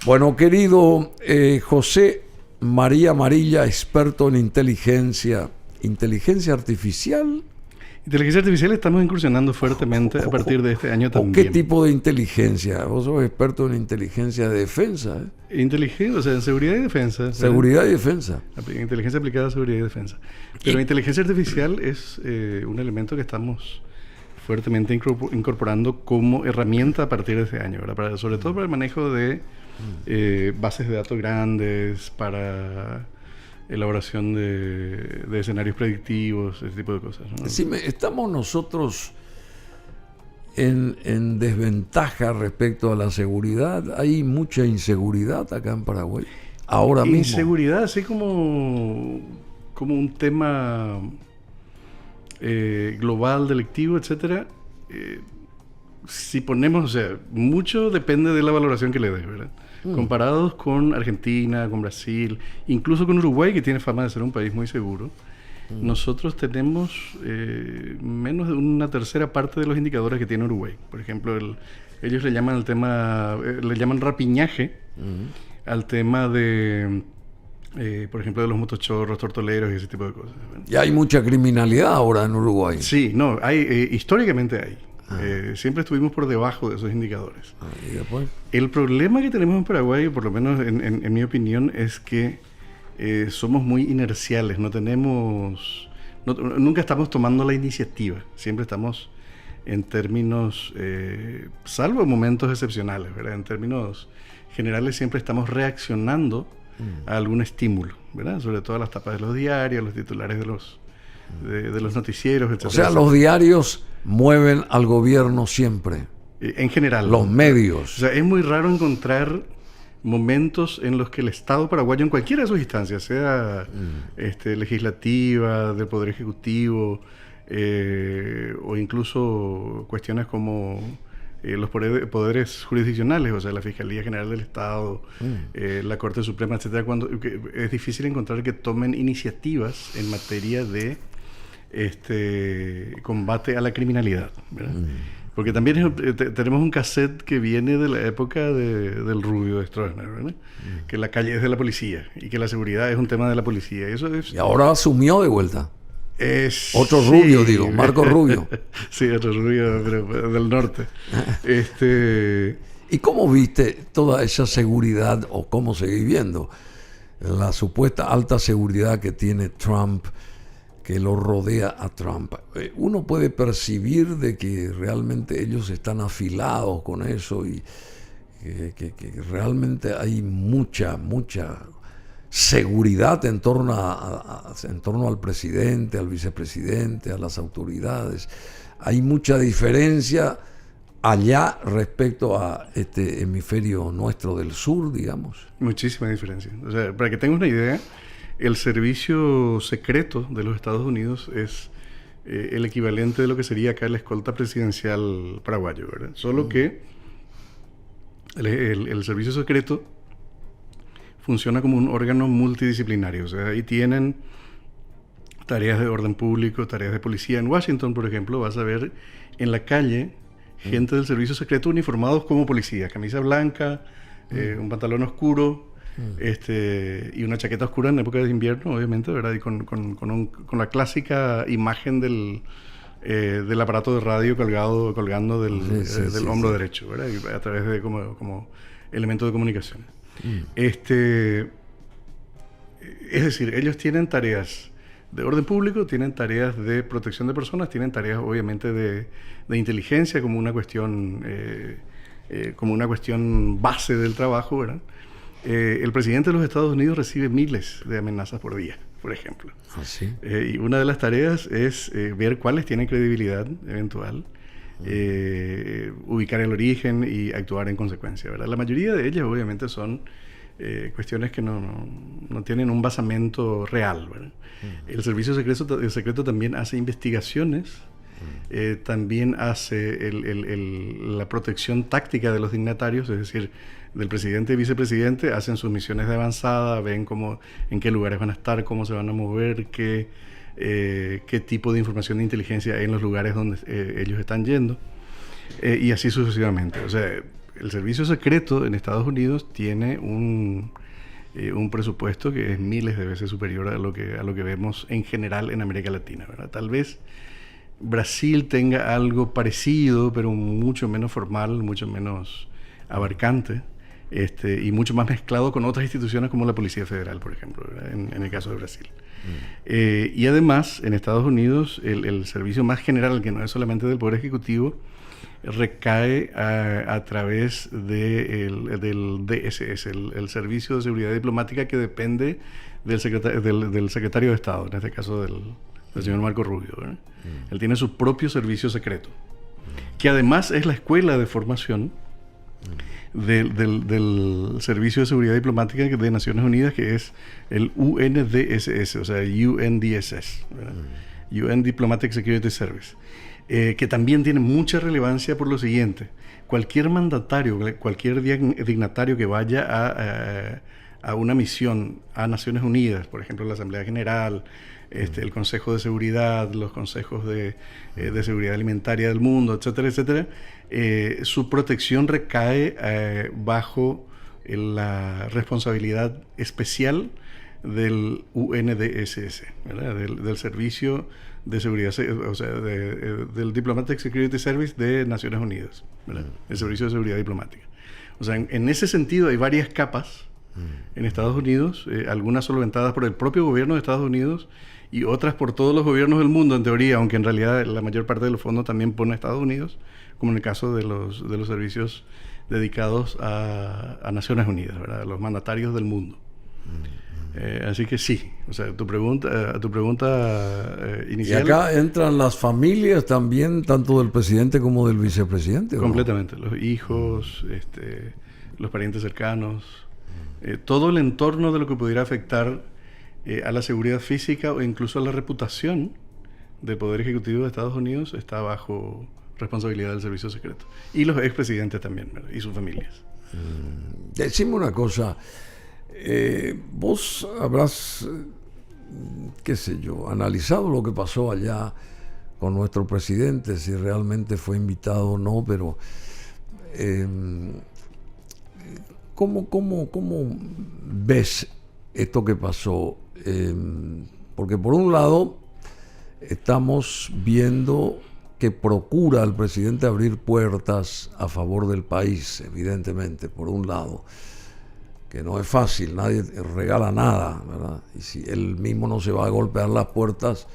Bueno, querido José María Amarilla, experto en inteligencia artificial. Inteligencia artificial estamos incursionando fuertemente a partir de este año también. ¿Qué tipo de inteligencia? Vos sos experto en inteligencia de defensa. Inteligencia, o sea, en seguridad y defensa. Seguridad y defensa. Inteligencia aplicada a seguridad y defensa. Pero inteligencia artificial es un elemento que estamos fuertemente incorporando como herramienta a partir de este año, ¿verdad? Sobre todo para el manejo de bases de datos grandes, para elaboración de escenarios predictivos, ese tipo de cosas, ¿no? Decime, ¿estamos nosotros en desventaja respecto a la seguridad? ¿Hay mucha inseguridad acá en Paraguay ahora mismo? Inseguridad, así como un tema global, delictivo, etcétera. Si ponemos, o sea, mucho depende de la valoración que le des, ¿verdad? Comparados con Argentina, con Brasil, incluso con Uruguay, que tiene fama de ser un país muy seguro, nosotros tenemos menos de una tercera parte de los indicadores que tiene Uruguay. Por ejemplo, ellos le llaman le llaman rapiñaje al tema de, por ejemplo, de los motochorros, tortoleros y ese tipo de cosas, ¿verdad? Y hay mucha criminalidad ahora en Uruguay. Sí, no, históricamente hay. Siempre estuvimos por debajo de esos indicadores. ¿Y después? El problema que tenemos en Paraguay, por lo menos en mi opinión, es que somos muy inerciales. Nunca estamos tomando la iniciativa. Siempre estamos en términos, salvo momentos excepcionales, ¿verdad? En términos generales siempre estamos reaccionando a algún estímulo, ¿verdad? Sobre todo a las tapas de los diarios, los titulares de los noticieros, etc. O sea, los diarios mueven al gobierno siempre. En general. Los medios. O sea, es muy raro encontrar momentos en los que el Estado paraguayo, en cualquiera de sus instancias, sea legislativa, del Poder Ejecutivo, o incluso cuestiones como los poderes jurisdiccionales, o sea, la Fiscalía General del Estado, la Corte Suprema, etcétera, es difícil encontrar que tomen iniciativas en materia de combate a la criminalidad, ¿verdad? Porque también tenemos un cassette que viene de la época del Rubio de Stroessner, ¿verdad? Que la calle es de la policía y que la seguridad es un tema de la policía. Y ahora asumió de vuelta. Otro Sí. Rubio, digo, Marco Rubio. Sí, otro Rubio, pero del norte. ¿Y cómo viste toda esa seguridad, o cómo seguís viendo la supuesta alta seguridad que tiene Trump, que lo rodea a Trump? Uno puede percibir de que realmente ellos están afilados con eso y que realmente hay mucha seguridad en torno al presidente, al vicepresidente, a las autoridades. Hay mucha diferencia allá respecto a este hemisferio nuestro del sur, digamos. Muchísima diferencia. O sea, para que tengas una idea, el servicio secreto de los Estados Unidos es el equivalente de lo que sería acá la escolta presidencial paraguayo, ¿verdad? Solo que el servicio secreto funciona como un órgano multidisciplinario. O sea, ahí tienen tareas de orden público, tareas de policía. En Washington, por ejemplo, vas a ver en la calle gente del servicio secreto uniformados como policía, camisa blanca, un pantalón oscuro, y una chaqueta oscura en época de invierno, obviamente, ¿verdad? Y con la clásica imagen del aparato de radio colgando del hombro derecho, ¿verdad? Y a través de como elemento de comunicación. Es decir, ellos tienen tareas de orden público, tienen tareas de protección de personas, tienen tareas obviamente de inteligencia como una cuestión base del trabajo, ¿verdad? El presidente de los Estados Unidos recibe miles de amenazas por día, por ejemplo. ¿Ah, sí? Y una de las tareas es ver cuáles tienen credibilidad eventual, ubicar el origen y actuar en consecuencia, ¿verdad? La mayoría de ellas obviamente son cuestiones que no tienen un basamento real, ¿verdad? El servicio secreto también hace investigaciones, también hace la protección táctica de los dignatarios, es decir, del presidente y vicepresidente, hacen sus misiones de avanzada, ven en qué lugares van a estar, cómo se van a mover, qué tipo de información de inteligencia hay en los lugares donde ellos están yendo, y así sucesivamente. O sea, el servicio secreto en Estados Unidos tiene un presupuesto que es miles de veces superior a lo que vemos en general en América Latina, ¿verdad? Tal vez Brasil tenga algo parecido, pero mucho menos formal, mucho menos abarcante, y mucho más mezclado con otras instituciones como la Policía Federal, por ejemplo, en el caso de Brasil. Y además, en Estados Unidos, el servicio más general, que no es solamente del Poder Ejecutivo, recae a través del DSS, el Servicio de Seguridad Diplomática, que depende del secretario de Estado, en este caso del señor Marco Rubio, ¿verdad? Él tiene su propio servicio secreto, que además es la escuela de formación del Servicio de Seguridad Diplomática de Naciones Unidas, que es el UNDSS, o sea, UNDSS, ¿verdad? UN Diplomatic Security Service, que también tiene mucha relevancia por lo siguiente: cualquier mandatario, cualquier dignatario que vaya a una misión a Naciones Unidas, por ejemplo la Asamblea General, el Consejo de Seguridad, los consejos de seguridad alimentaria del mundo, etcétera, etcétera, su protección recae bajo la responsabilidad especial del UNDSS, ¿verdad? Del Servicio de Seguridad, o sea, del Diplomatic Security Service de Naciones Unidas, ¿verdad? El Servicio de Seguridad Diplomática. O sea, en ese sentido hay varias capas en Estados Unidos, algunas solventadas por el propio gobierno de Estados Unidos y otras por todos los gobiernos del mundo, en teoría, aunque en realidad la mayor parte de los fondos también pone a Estados Unidos, como en el caso de los servicios dedicados a Naciones Unidas, ¿verdad? A los mandatarios del mundo. Así que sí, o sea, a tu pregunta inicial. Y acá entran las familias también, tanto del presidente como del vicepresidente, ¿no? Completamente, los hijos, los parientes cercanos, todo el entorno de lo que pudiera afectar a la seguridad física o incluso a la reputación del Poder Ejecutivo de Estados Unidos está bajo responsabilidad del servicio secreto. Y los expresidentes también, ¿verdad? Y sus familias. Decime una cosa. Vos habrás, qué sé yo, analizado lo que pasó allá con nuestro presidente, si realmente fue invitado o no, pero ¿cómo ves esto que pasó? Porque por un lado estamos viendo que procura el presidente abrir puertas a favor del país, evidentemente, por un lado, que no es fácil, nadie regala nada, ¿verdad? Y si él mismo no se va a golpear las puertas,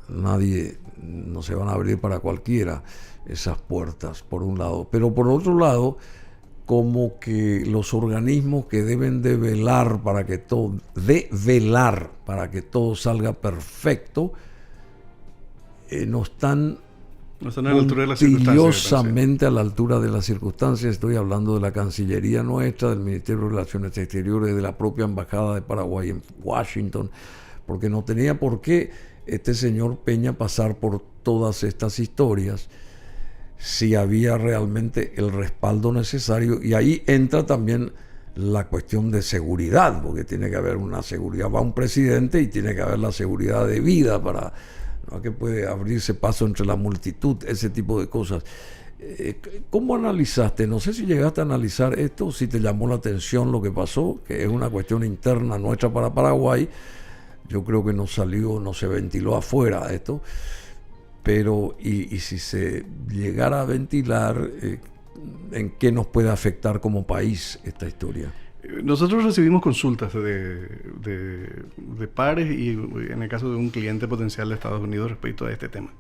no se van a abrir para cualquiera esas puertas, por un lado. Pero por otro lado, como que los organismos que deben de velar para que todo salga perfecto, no están a la altura de las circunstancias. A la altura de las circunstancias. Estoy hablando de la Cancillería nuestra, del Ministerio de Relaciones Exteriores, de la propia Embajada de Paraguay en Washington, porque no tenía por qué este señor Peña pasar por todas estas historias si había realmente el respaldo necesario. Y ahí entra también la cuestión de seguridad, porque tiene que haber una seguridad. Va un presidente y tiene que haber la seguridad debida para... ¿no? Que puede abrirse paso entre la multitud, ese tipo de cosas. ¿Cómo analizaste? No sé si llegaste a analizar esto, si te llamó la atención lo que pasó, que es una cuestión interna nuestra para Paraguay. Yo creo que no se ventiló afuera esto, pero y si se llegara a ventilar, ¿en qué nos puede afectar como país esta historia? Nosotros recibimos consultas de pares y en el caso de un cliente potencial de Estados Unidos respecto a este tema.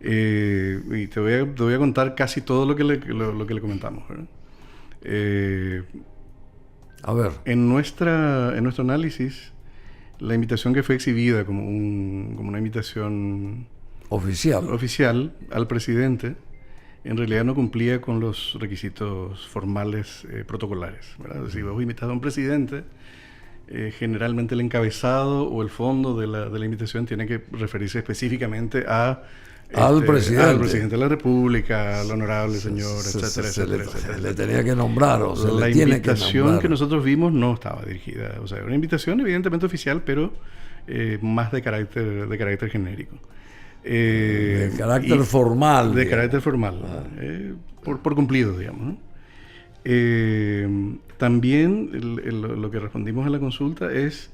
Y te voy a contar casi todo lo que le comentamos, ¿verdad? A ver. En nuestro análisis, la invitación que fue exhibida como una invitación oficial al presidente, en realidad no cumplía con los requisitos formales protocolares, ¿verdad? Si vos invitas a un presidente, generalmente el encabezado o el fondo de la invitación tiene que referirse específicamente al presidente de la República, al honorable señor, etcétera. Le tenía que nombrar, o sea, la invitación que nosotros vimos no estaba dirigida, o sea, una invitación evidentemente oficial, pero más de carácter genérico. De carácter formal. De carácter formal, por cumplido, digamos, ¿no? También lo que respondimos a la consulta es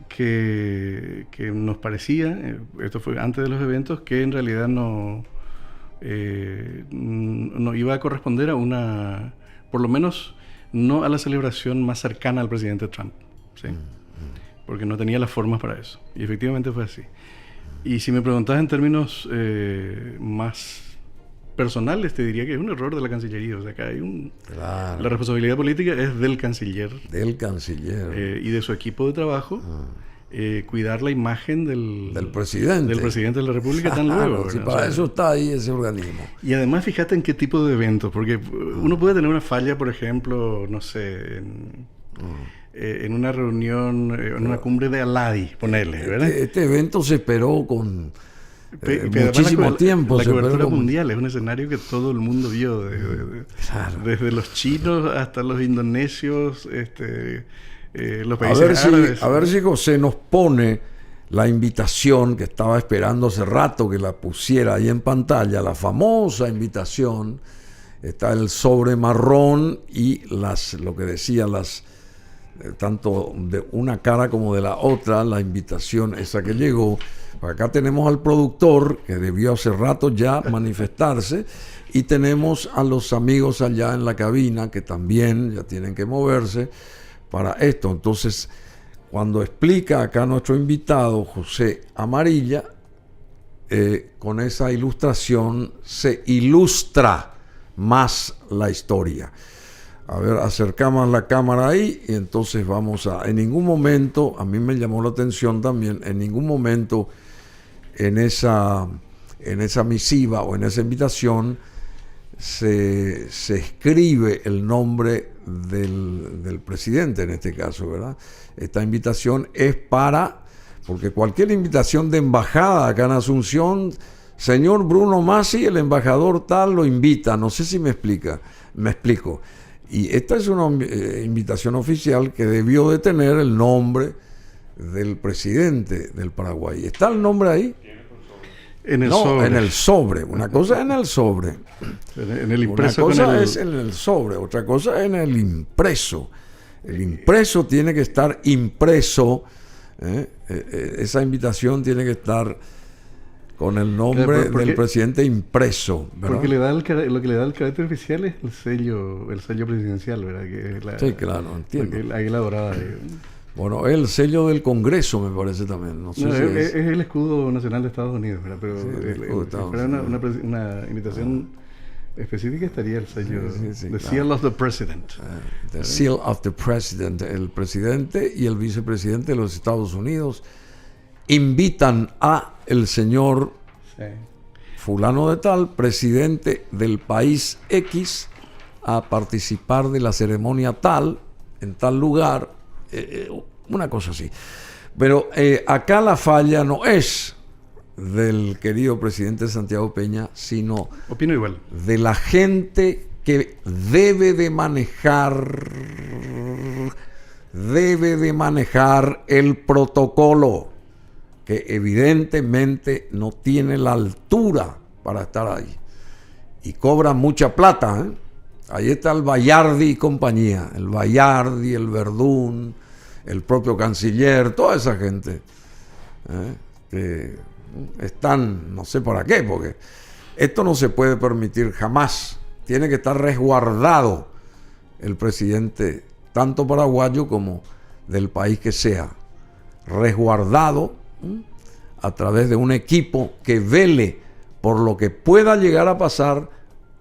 que nos parecía, esto fue antes de los eventos, que en realidad no iba a corresponder a una, por lo menos no a la celebración más cercana al presidente Trump, ¿sí? Porque no tenía las formas para eso. Y efectivamente fue así. Y si me preguntas en términos más personales, te diría que es un error de la Cancillería. O sea, acá hay Claro. la responsabilidad política es del canciller. Del canciller. Y de su equipo de trabajo, cuidar la imagen Del presidente. Del presidente de la República tan Claro, luego. sí, ¿verdad? para O sea, eso está ahí ese organismo. y además, fíjate en qué tipo de eventos, porque uno puede tener una falla, por ejemplo, no sé, en una reunión, en una cumbre de Aladi, ponerle, ¿verdad? Este evento se esperó con Además muchísimo tiempo. La se esperó cobertura con- mundial es un escenario que todo el mundo vio, Claro. desde los chinos hasta los indonesios, los A países ver, árabes. a ver si José nos pone la invitación que estaba esperando hace rato que la pusiera ahí en pantalla, la famosa invitación. Está el sobre marrón y lo que decía, tanto de una cara como de la otra, la invitación esa que llegó. Acá tenemos al productor, que debió hace rato ya manifestarse, y tenemos a los amigos allá en la cabina, que también ya tienen que moverse para esto. Entonces, cuando explica acá nuestro invitado, José Amarilla, con esa ilustración se ilustra más la historia. A ver, acercamos la cámara ahí y entonces vamos en ningún momento, a mí me llamó la atención también, en ningún momento en esa misiva o en esa invitación se escribe el nombre del presidente en este caso, ¿verdad? Esta invitación es porque cualquier invitación de embajada acá en Asunción, señor Bruno Masi, el embajador tal, lo invita, no sé si me explico. Y esta es una invitación oficial que debió de tener el nombre del presidente del Paraguay. ¿Está el nombre ahí? En el No, sobre. en el sobre. Una cosa es en el sobre. En el impreso. Una cosa con el- es en el sobre, otra cosa es en el impreso. El impreso tiene que estar impreso. Esa invitación tiene que estar con el nombre Claro, porque- del presidente impreso, ¿verdad? Porque lo que le da el carácter oficial es el sello presidencial, ¿verdad? Que es Sí, claro, entiendo. la águila dorada. Bueno, el sello del Congreso me parece también. No sé No, si es el escudo nacional de Estados Unidos, ¿verdad? Pero Sí, el escudo de si Estados fuera Unidos. una invitación específica estaría el sello, Sí, the claro. Seal of the President. The Seal of the President, el presidente y el vicepresidente de los Estados Unidos invitan a el señor Sí. fulano de tal, presidente del país X, a participar de la ceremonia tal, en tal lugar, una cosa así. Pero acá la falla no es del querido presidente Santiago Peña, sino Opino igual. de la gente que debe de manejar el protocolo, que evidentemente no tiene la altura para estar ahí. Y cobra mucha plata, ¿eh? Ahí está el Bayardi y compañía, el Bayardi, el Verdún, el propio canciller, toda esa gente, que están, no sé para qué, porque esto no se puede permitir jamás. Tiene que estar resguardado el presidente, tanto paraguayo como del país que sea, resguardado a través de un equipo que vele por lo que pueda llegar a pasar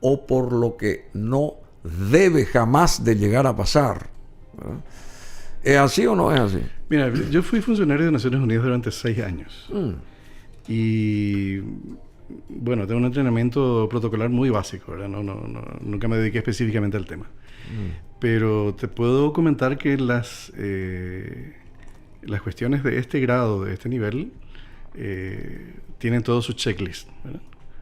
o por lo que no debe jamás de llegar a pasar, ¿verdad? ¿Es así o no es así? Mira, yo fui funcionario de Naciones Unidas durante 6 años. Y bueno, tengo un entrenamiento protocolar muy básico, ¿verdad? Nunca me dediqué específicamente al tema. Pero te puedo comentar que las cuestiones de este grado, de este nivel, tienen todo su checklist, ¿verdad?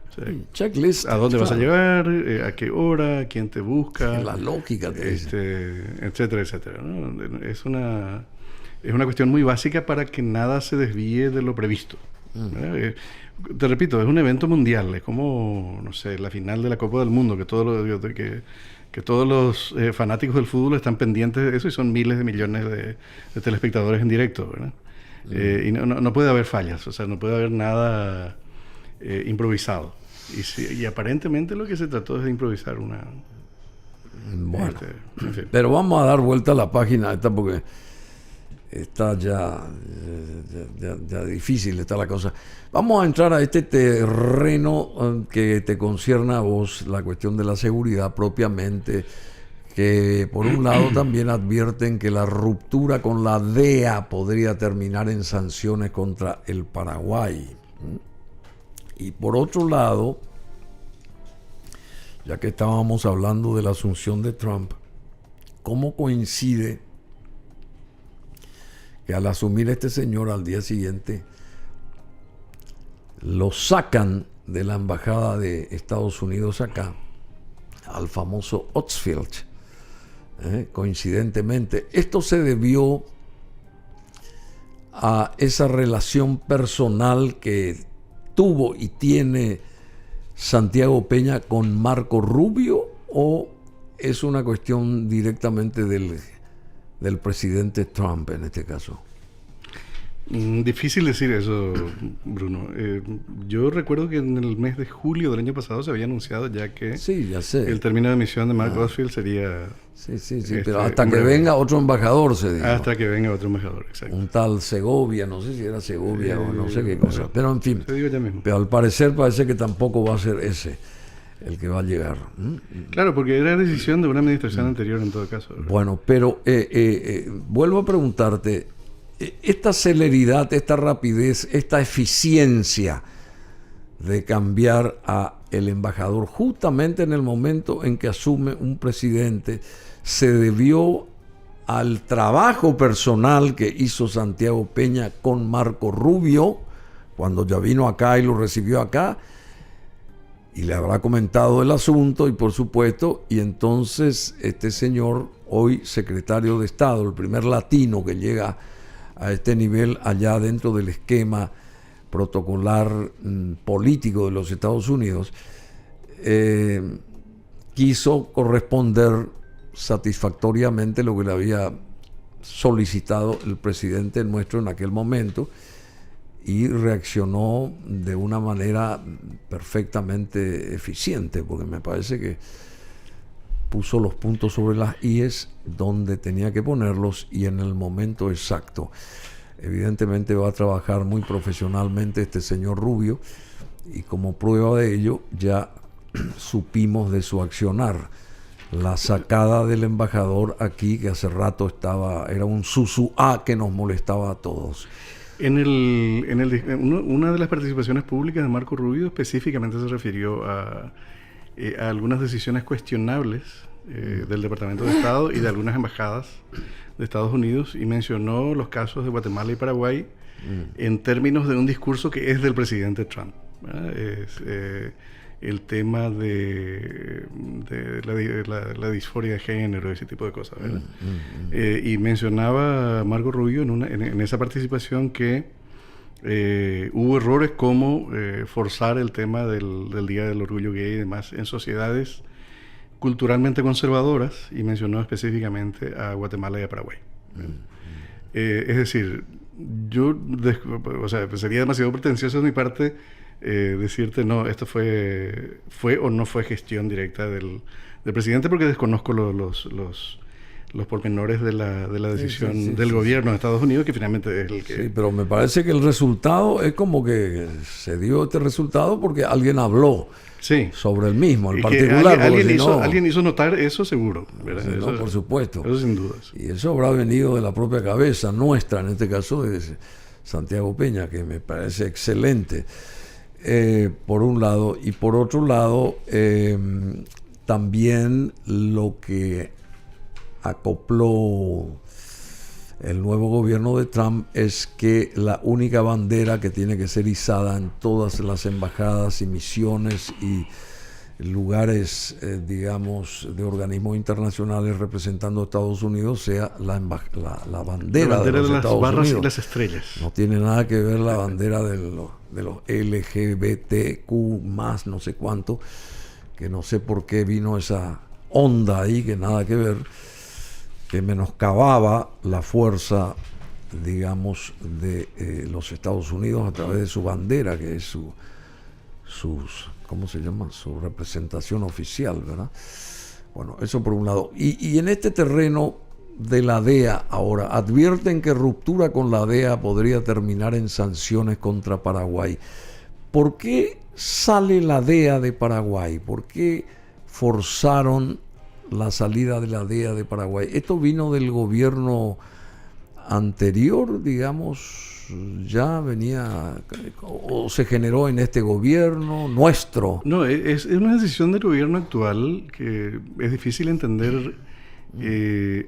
O sea, Checklist. ¿a dónde vas a claro. llegar? ¿A qué hora? ¿Quién te busca? La lógica te dice. Etcétera, etcétera, ¿no? Es una cuestión muy básica para que nada se desvíe de lo previsto. Te repito, es un evento mundial, es como, no sé, la final de la Copa del Mundo, que todos los fanáticos del fútbol están pendientes de eso y son miles de millones de telespectadores en directo, ¿verdad? Y no puede haber fallas, o sea, no puede haber nada improvisado. Y aparentemente lo que se trató es de improvisar una... Bueno, en fin. pero vamos a dar vuelta a la página esta porque está ya difícil está la cosa. Vamos a entrar a este terreno que te concierne a vos, la cuestión de la seguridad propiamente, que por un lado también advierten que la ruptura con la DEA podría terminar en sanciones contra el Paraguay. Y por otro lado, ya que estábamos hablando de la asunción de Trump, ¿cómo coincide que al asumir este señor al día siguiente lo sacan de la embajada de Estados Unidos acá, al famoso Oxfield? Coincidentemente, esto se debió a esa relación personal que tuvo y tiene Santiago Peña con Marco Rubio, o es una cuestión directamente del presidente Trump en este caso? Difícil decir eso, Bruno. Yo recuerdo que en el mes de julio del año pasado se había anunciado ya que sí, ya sé, el término de misión de Mark Oxfield sería... Sí, pero hasta que venga otro embajador, se dijo. Hasta que venga otro embajador, exacto. Un tal Segovia, no sé si era Segovia o no sé qué cosa. Pero en fin, te digo ya mismo. Pero al parecer parece que tampoco va a ser ese el que va a llegar. Claro, porque era decisión de una administración anterior en todo caso, ¿verdad? Bueno, pero vuelvo a preguntarte, esta celeridad, esta rapidez, esta eficiencia de cambiar a el embajador justamente en el momento en que asume un presidente, se debió al trabajo personal que hizo Santiago Peña con Marco Rubio cuando ya vino acá y lo recibió acá, y le habrá comentado el asunto, y por supuesto, y entonces este señor, hoy secretario de Estado, el primer latino que llega a este nivel allá dentro del esquema protocolar político de los Estados Unidos, quiso corresponder satisfactoriamente lo que le había solicitado el presidente nuestro en aquel momento, y reaccionó de una manera perfectamente eficiente, porque me parece que puso los puntos sobre las íes donde tenía que ponerlos y en el momento exacto. Evidentemente va a trabajar muy profesionalmente este señor Rubio, y como prueba de ello ya supimos de su accionar. La sacada del embajador aquí, que hace rato era un susuá que nos molestaba a todos. Una de las participaciones públicas de Marco Rubio específicamente se refirió a algunas decisiones cuestionables del Departamento de Estado y de algunas embajadas de Estados Unidos, y mencionó los casos de Guatemala y Paraguay en términos de un discurso que es del presidente Trump. El tema de la disforia de género, ese tipo de cosas, ¿verdad? Y mencionaba Marco Rubio en esa participación que hubo errores como forzar el tema del Día del Orgullo Gay y demás en sociedades culturalmente conservadoras, y mencionó específicamente a Guatemala y a Paraguay. Es decir, sería demasiado pretencioso de mi parte decirte, no, esto fue o no fue gestión directa del presidente, porque desconozco los pormenores de la decisión del gobierno de Estados Unidos, que finalmente es el que... Sí, pero me parece que el resultado es como que se dio este resultado porque alguien habló sobre el mismo, en particular. Alguien hizo notar eso, seguro, ¿verdad? Sí, eso, no, por supuesto. Eso sin dudas. Y eso habrá venido de la propia cabeza nuestra, en este caso de Santiago Peña, que me parece excelente. Por un lado, y por otro lado, también lo que acopló el nuevo gobierno de Trump es que la única bandera que tiene que ser izada en todas las embajadas y misiones y lugares, digamos, de organismos internacionales representando a Estados Unidos sea la bandera de los las Estados barras Unidos. y las estrellas. No tiene nada que ver la bandera de los LGBTQ más no sé cuánto, que no sé por qué vino esa onda ahí, que nada que ver, que menoscababa la fuerza, digamos, de los Estados Unidos a través de su bandera, que es sus ¿cómo se llama? Su representación oficial, ¿verdad? Bueno, eso por un lado. Y en este terreno de la DEA, ahora, advierten que ruptura con la DEA podría terminar en sanciones contra Paraguay. ¿Por qué sale la DEA de Paraguay? ¿Por qué forzaron la salida de la DEA de Paraguay? ¿Esto vino del gobierno anterior, digamos, ya venía o se generó en este gobierno nuestro? No, es una decisión del gobierno actual que es difícil entender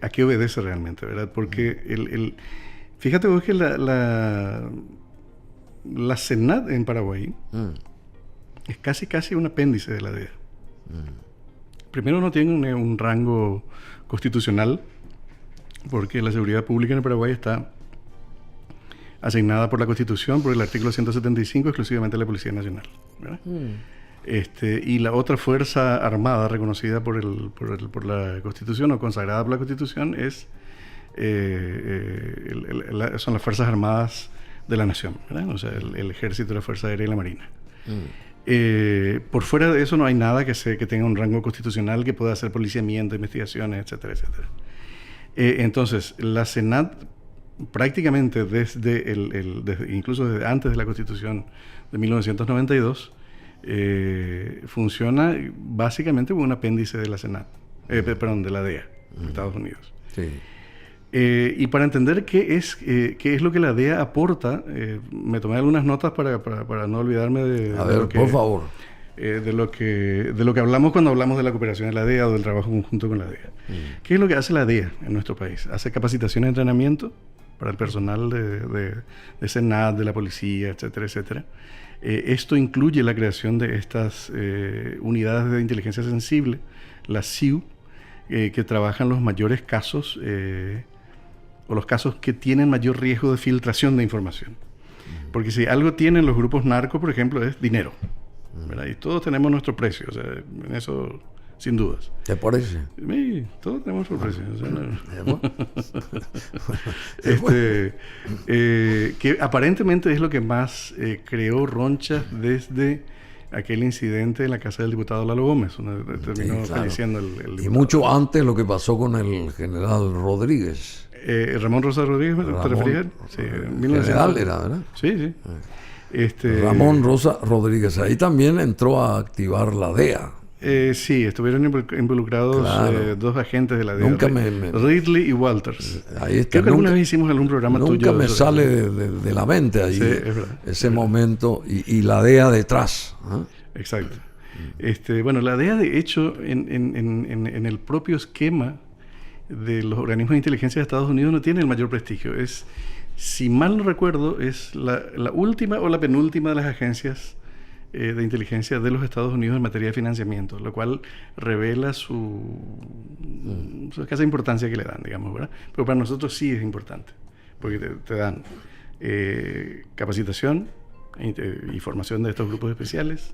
a qué obedece realmente, ¿verdad? Porque fíjate vos que la Senat en Paraguay es casi un apéndice de la DEA. Primero, no tiene un rango constitucional, porque la seguridad pública en Paraguay está asignada por la Constitución, por el artículo 175, exclusivamente a la Policía Nacional, ¿verdad? Y la otra fuerza armada reconocida por la Constitución o consagrada por la Constitución son las Fuerzas Armadas de la Nación, ¿verdad? O sea, el Ejército, la Fuerza Aérea y la Marina. Por fuera de eso no hay nada que tenga un rango constitucional que pueda hacer policiamiento, investigaciones, etcétera, etcétera. Entonces, la Senat prácticamente incluso desde antes de la Constitución de 1992 funciona básicamente como un apéndice de la Senat, de la DEA, de Estados Unidos. Sí. Y para entender qué es lo que la DEA aporta, me tomé algunas notas para no olvidarme por favor. De lo que hablamos cuando hablamos de la cooperación de la DEA o del trabajo conjunto con la DEA. ¿Qué es lo que hace la DEA en nuestro país? Hace capacitación y entrenamiento para el personal de Senat, de la policía, etcétera, etcétera. Esto incluye la creación de estas unidades de inteligencia sensible, las SIU, que trabajan los mayores casos o los casos que tienen mayor riesgo de filtración de información. Porque si algo tienen los grupos narcos, por ejemplo, es dinero, ¿verdad? Y todos tenemos nuestro precio, o sea, en eso sin dudas. ¿Te parece? Sí, todos tenemos nuestro precio. O sea, que aparentemente es lo que más creó ronchas desde aquel incidente en la casa del diputado Lalo Gómez, donde terminó falleciendo el diputado. Y mucho antes lo que pasó con el general Rodríguez. Ramón Rosa Rodríguez, ¿te referías? Sí, general era, ¿verdad? Sí, sí. Ramón Rosa Rodríguez. Ahí también entró a activar la DEA. Sí, estuvieron involucrados dos agentes de la DEA. Ridley y Walters. Ahí está. Creo que alguna vez hicimos algún programa tuyo. Nunca me sale de la mente ahí, sí, ese momento y la DEA detrás. Exacto. Bueno, la DEA, de hecho, en el propio esquema de los organismos de inteligencia de Estados Unidos no tiene el mayor prestigio. Si mal no recuerdo, es la última o la penúltima de las agencias de inteligencia de los Estados Unidos en materia de financiamiento, lo cual revela su escasa importancia que le dan, digamos, ¿verdad? Pero para nosotros sí es importante, porque te dan capacitación y formación de estos grupos especiales,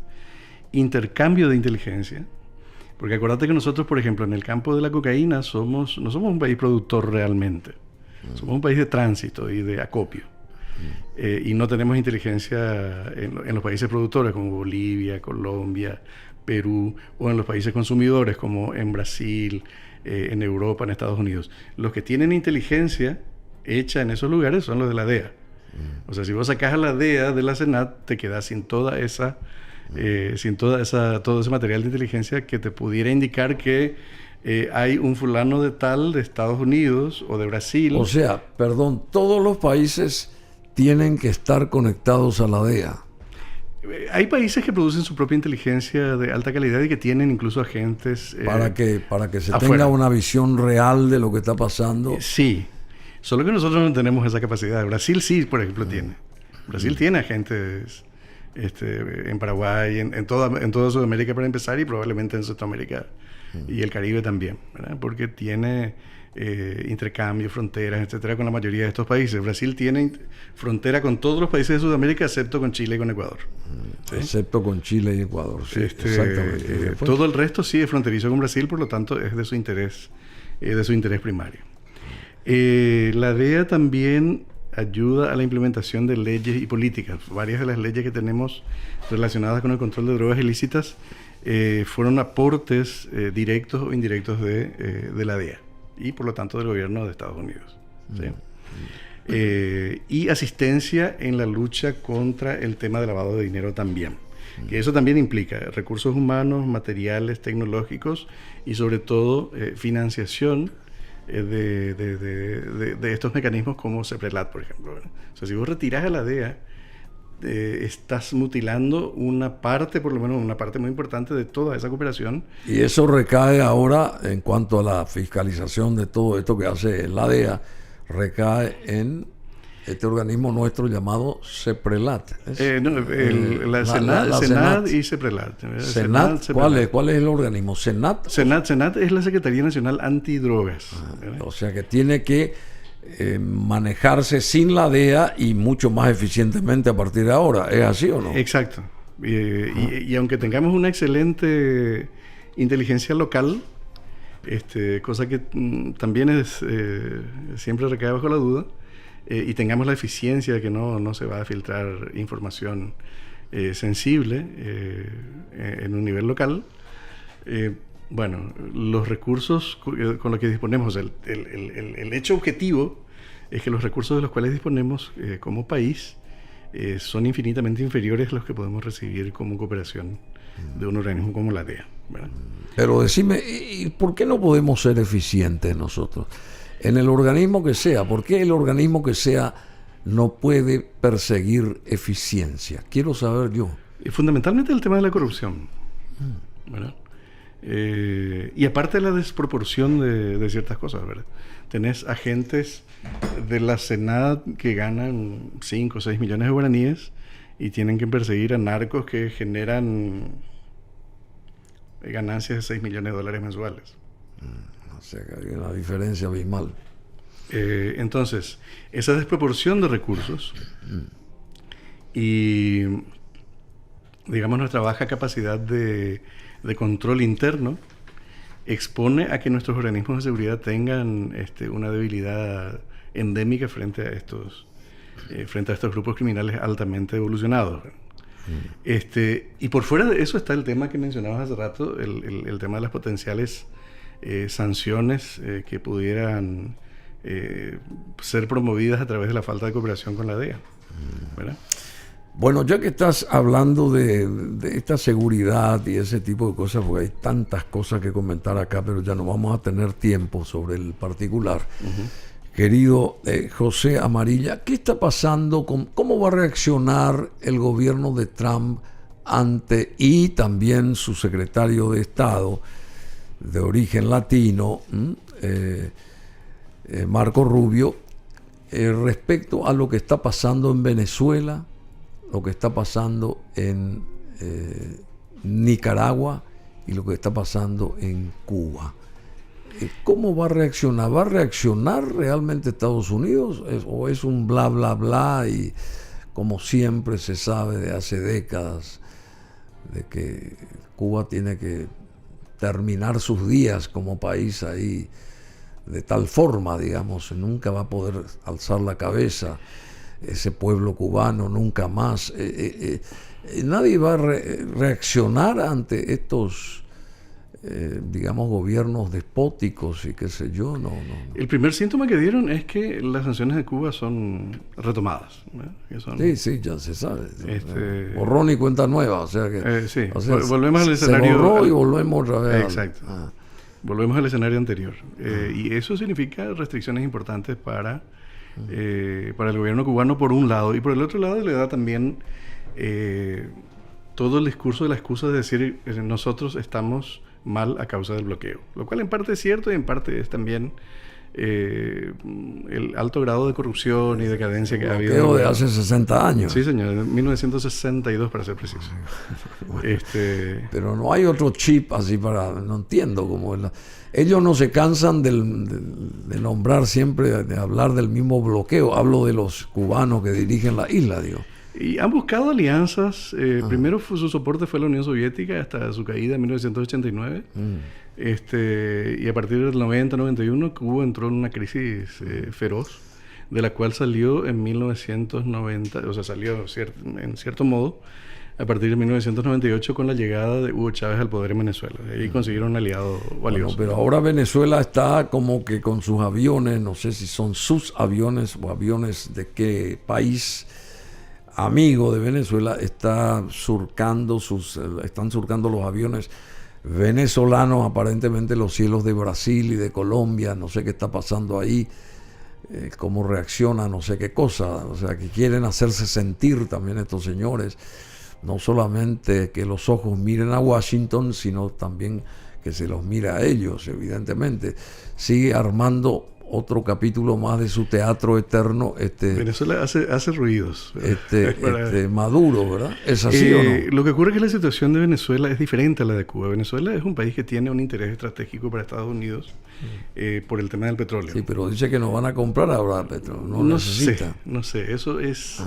intercambio de inteligencia, porque acuérdate que nosotros, por ejemplo, en el campo de la cocaína no somos un país productor realmente, somos un país de tránsito y de acopio. Y no tenemos inteligencia en los países productores como Bolivia, Colombia, Perú, o en los países consumidores como en Brasil, en Europa, en Estados Unidos. Los que tienen inteligencia hecha en esos lugares son los de la DEA. O sea, si vos sacás a la DEA de la Senat, te quedás sin todo ese material de inteligencia que te pudiera indicar que hay un fulano de tal de Estados Unidos o de Brasil. O sea, perdón, todos los países tienen que estar conectados a la DEA. Hay países que producen su propia inteligencia de alta calidad y que tienen incluso agentes para que se afuera. Tenga una visión real de lo que está pasando. Sí, solo que nosotros no tenemos esa capacidad. Brasil sí, por ejemplo, tiene. Brasil tiene agentes en Paraguay, en toda Sudamérica para empezar, y probablemente en Centroamérica y el Caribe también, ¿verdad? Porque tiene intercambio, fronteras, etcétera, con la mayoría de estos países. Brasil tiene frontera con todos los países de Sudamérica, excepto con Chile y con Ecuador. ¿Sí? Excepto con Chile y Ecuador, sí, exactamente. Todo el resto sí es fronterizo con Brasil, por lo tanto es de su interés primario. La DEA también ayuda a la implementación de leyes y políticas. Varias de las leyes que tenemos relacionadas con el control de drogas ilícitas fueron aportes directos o indirectos de la DEA y por lo tanto del gobierno de Estados Unidos. ¿Sí? Y asistencia en la lucha contra el tema de lavado de dinero también. Que eso también implica recursos humanos, materiales, tecnológicos y sobre todo financiación de estos mecanismos como CEPRELAT, por ejemplo. O sea, si vos retirás a la DEA, estás mutilando una parte, por lo menos una parte muy importante de toda esa cooperación. Y eso recae ahora, en cuanto a la fiscalización de todo esto que hace la DEA, recae en este organismo nuestro llamado CEPRELAT. Senat y CEPRELAT. Senat, ¿cuál es el organismo? ¿Senat? Senat es la Secretaría Nacional Antidrogas. O sea que tiene que manejarse sin la DEA y mucho más eficientemente a partir de ahora. ¿Es así o no? Exacto. Y aunque tengamos una excelente inteligencia local, cosa que también siempre recae bajo la duda, y tengamos la eficiencia de que no se va a filtrar información sensible en un nivel local, bueno, los recursos con los que disponemos, el hecho objetivo es que los recursos de los cuales disponemos como país son infinitamente inferiores a los que podemos recibir como cooperación de un organismo como la DEA, ¿verdad? Pero decime, ¿y por qué no podemos ser eficientes nosotros? En el organismo que sea, ¿por qué el organismo que sea no puede perseguir eficiencia? Quiero saber yo. Fundamentalmente el tema de la corrupción, ¿verdad? Y aparte de la desproporción de ciertas cosas, ¿verdad? Tenés agentes de la Senat que ganan 5 o 6 millones de guaraníes y tienen que perseguir a narcos que generan ganancias de 6 millones de dólares mensuales. O sea que hay una diferencia abismal. Entonces, esa desproporción de recursos y, digamos, nuestra baja capacidad de control interno expone a que nuestros organismos de seguridad tengan una debilidad endémica frente a estos grupos criminales altamente evolucionados. Y por fuera de eso está el tema que mencionabas hace rato, el tema de las potenciales sanciones que pudieran ser promovidas a través de la falta de cooperación con la DEA, ¿verdad? Bueno, ya que estás hablando de esta seguridad y ese tipo de cosas, porque hay tantas cosas que comentar acá, pero ya no vamos a tener tiempo sobre el particular. Querido José Amarilla, ¿qué está pasando? ¿Cómo va a reaccionar el gobierno de Trump y también su secretario de Estado de origen latino, Marco Rubio, respecto a lo que está pasando en Venezuela, lo que está pasando en Nicaragua y lo que está pasando en Cuba? ¿Cómo va a reaccionar? ¿Va a reaccionar realmente Estados Unidos? ¿O es un bla, bla, bla? Y como siempre se sabe de hace décadas, de que Cuba tiene que terminar sus días como país ahí de tal forma, digamos, nunca va a poder alzar la cabeza ese pueblo cubano, nunca más. Nadie va a reaccionar ante estos digamos, gobiernos despóticos y qué sé yo. No. El primer síntoma que dieron es que las sanciones de Cuba son retomadas, ¿no? Sí, ya se sabe. Borrón y cuenta nueva, o sea que... sí, o sea, volvemos al escenario... Se borró y volvemos otra vez. Exacto. Volvemos al escenario anterior. Y eso significa restricciones importantes para el gobierno cubano por un lado, y por el otro lado le da también todo el discurso de la excusa de decir nosotros estamos mal a causa del bloqueo, lo cual en parte es cierto y en parte es también el alto grado de corrupción y decadencia que ha habido. Bloqueo de hace 60 años. Sí, señor, en 1962 para ser preciso. Bueno, pero no hay otro chip así para... No entiendo cómo es la... Ellos no se cansan de nombrar siempre, de hablar del mismo bloqueo. Hablo de los cubanos que dirigen la isla, digo. Y han buscado alianzas. Primero su soporte fue la Unión Soviética hasta su caída en 1989. Y a partir del 90-91 Cuba entró en una crisis feroz, de la cual salió en 1990, o sea, salió en cierto modo a partir de 1998 con la llegada de Hugo Chávez al poder en Venezuela. Ahí consiguieron un aliado valioso. Bueno, pero ahora Venezuela está como que con sus aviones, no sé si son sus aviones o aviones de qué país amigo de Venezuela, están surcando los aviones venezolanos, aparentemente los cielos de Brasil y de Colombia. No sé qué está pasando ahí, cómo reacciona, no sé qué cosa. O sea, que quieren hacerse sentir también estos señores. No solamente que los ojos miren a Washington, sino también que se los mire a ellos, evidentemente. Sigue armando otro capítulo más de su teatro eterno. Venezuela hace ruidos. Maduro, ¿verdad? ¿Es así o no? Lo que ocurre es que la situación de Venezuela es diferente a la de Cuba. Venezuela es un país que tiene un interés estratégico para Estados Unidos por el tema del petróleo. Sí, pero dice que no van a comprar ahora petróleo. No necesita. No sé. Eso es...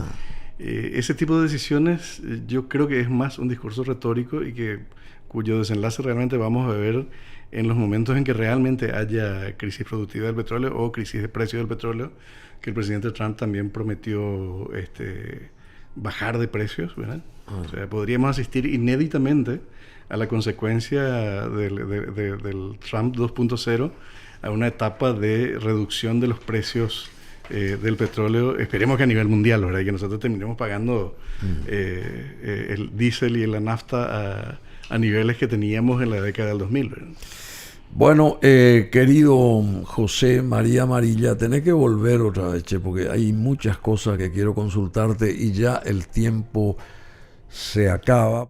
ese tipo de decisiones yo creo que es más un discurso retórico y cuyo desenlace realmente vamos a ver en los momentos en que realmente haya crisis productiva del petróleo o crisis de precio del petróleo, que el presidente Trump también prometió bajar de precios, ¿verdad? O sea, podríamos asistir inéditamente a la consecuencia del Trump 2.0, a una etapa de reducción de los precios del petróleo, esperemos que a nivel mundial, ¿verdad? Y que nosotros terminemos pagando el diésel y la nafta a niveles que teníamos en la década del 2000, ¿verdad? Bueno, querido José María Amarilla, tenés que volver otra vez, porque hay muchas cosas que quiero consultarte y ya el tiempo se acaba.